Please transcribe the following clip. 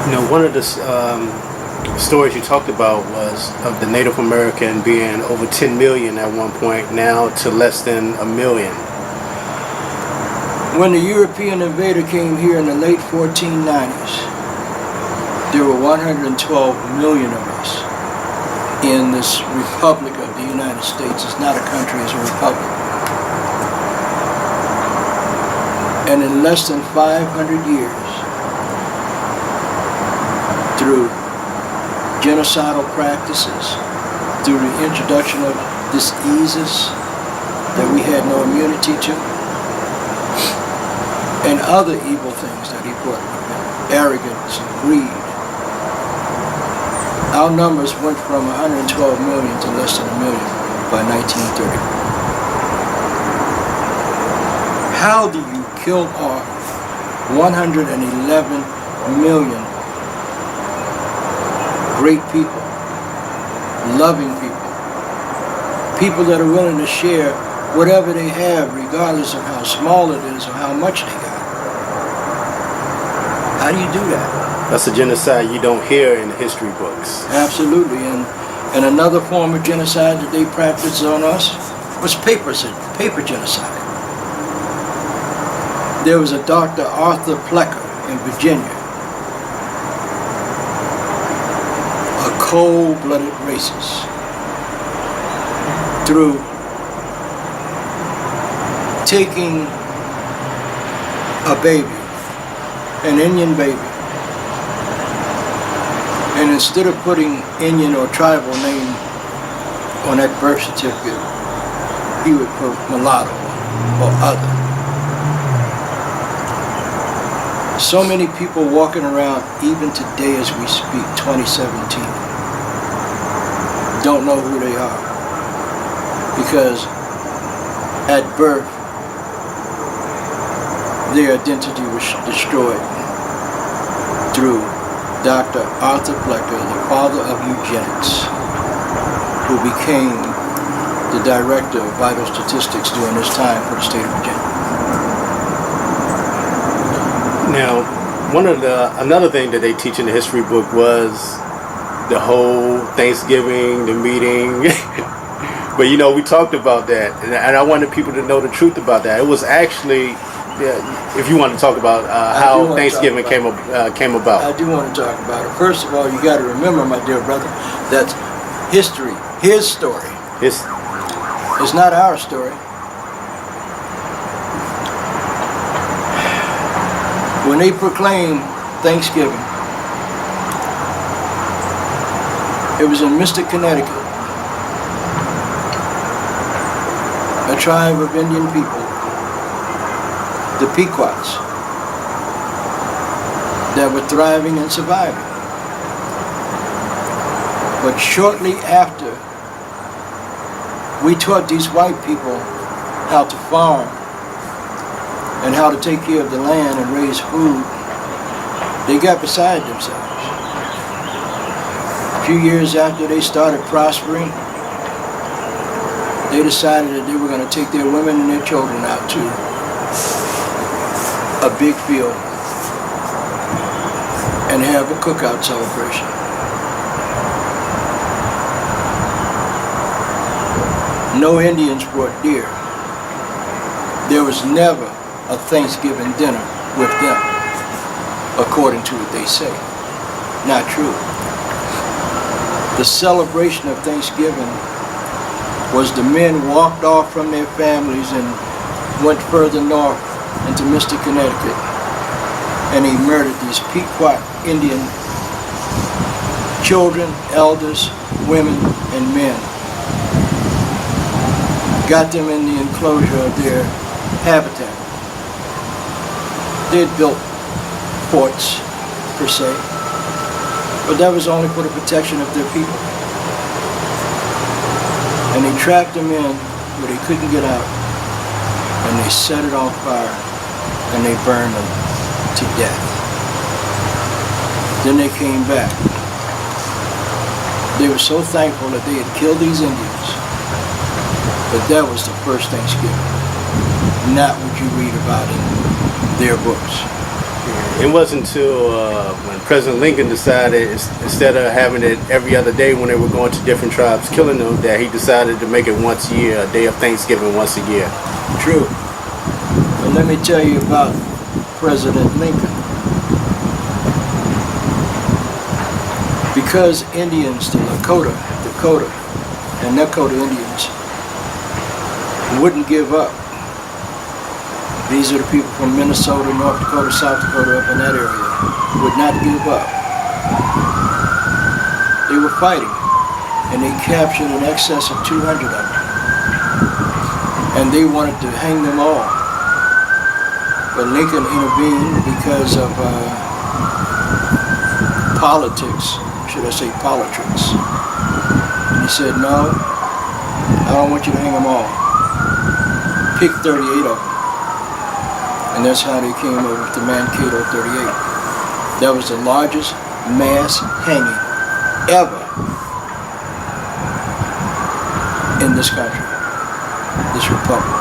One of the stories you talked about was of the Native American being over 10 million at one point, now to less than a million. When the European invader came here in the late 1490s, there were 112 million of us in this Republic of the United States. It's not a country, it's a republic. And in less than 500 years, through genocidal practices, through the introduction of diseases that we had no immunity to, and other evil things that he brought with him, arrogance and greed, our numbers went from 112 million to less than a million by 1930. How do you kill off 111 million great people, loving people, people that are willing to share whatever they have, regardless of how small it is or how much they got? How do you do that? That's a genocide you don't hear in the history books. Absolutely, and another form of genocide that they practiced on us was paper genocide. There was a Dr. Arthur Plecker in Virginia, a cold-blooded racist, through taking a baby, an Indian baby, and instead of putting Indian or tribal name on that birth certificate, he would put mulatto or other. So many people walking around, even today as we speak, 2017, don't know who they are. Because at birth, their identity was destroyed through Dr. Arthur Plecker, the father of eugenics, who became the director of vital statistics during this time for the state of Virginia. Now, another thing that they teach in the history book was the whole Thanksgiving, the meeting. But we talked about that, and I wanted people to know the truth about that. It was actually, if you want to talk about how Thanksgiving came about. I do want to talk about it. First of all, you got to remember, my dear brother, that history, his story, it's not our story. When they proclaimed Thanksgiving, it was in Mystic, Connecticut. A tribe of Indian people, the Pequots, that were thriving and surviving. But shortly after, we taught these white people how to farm and how to take care of the land and raise food. They got beside themselves. A few years after they started prospering, they decided that they were going to take their women and their children out to a big field and have a cookout celebration. No Indians brought deer. There was never a Thanksgiving dinner with them, according to what they say. Not true. The celebration of Thanksgiving was the men walked off from their families and went further north into Mystic, Connecticut, and he murdered these Pequot Indian children, elders, women, and men. Got them in the enclosure of their habitat. They had built forts, per se, but that was only for the protection of their people. And they trapped them in where they couldn't get out, and they set it on fire, and they burned them to death. Then they came back. They were so thankful that they had killed these Indians, but that was the first Thanksgiving, not what you read about in their books. It wasn't until when President Lincoln decided, instead of having it every other day when they were going to different tribes killing them, that he decided to make it once a year, a day of Thanksgiving once a year. True. But let me tell you about President Lincoln. Because Indians, the Lakota, and Nakota Indians wouldn't give up. These are the people from Minnesota, North Dakota, South Dakota, up in that area, would not give up. They were fighting, and they captured in excess of 200 of them. And they wanted to hang them all. But Lincoln intervened because of politics, should I say politics. And he said, no, I don't want you to hang them all. Pick 38 of them. And that's how they came up with the Mankato 38. That was the largest mass hanging ever in this country, this republic.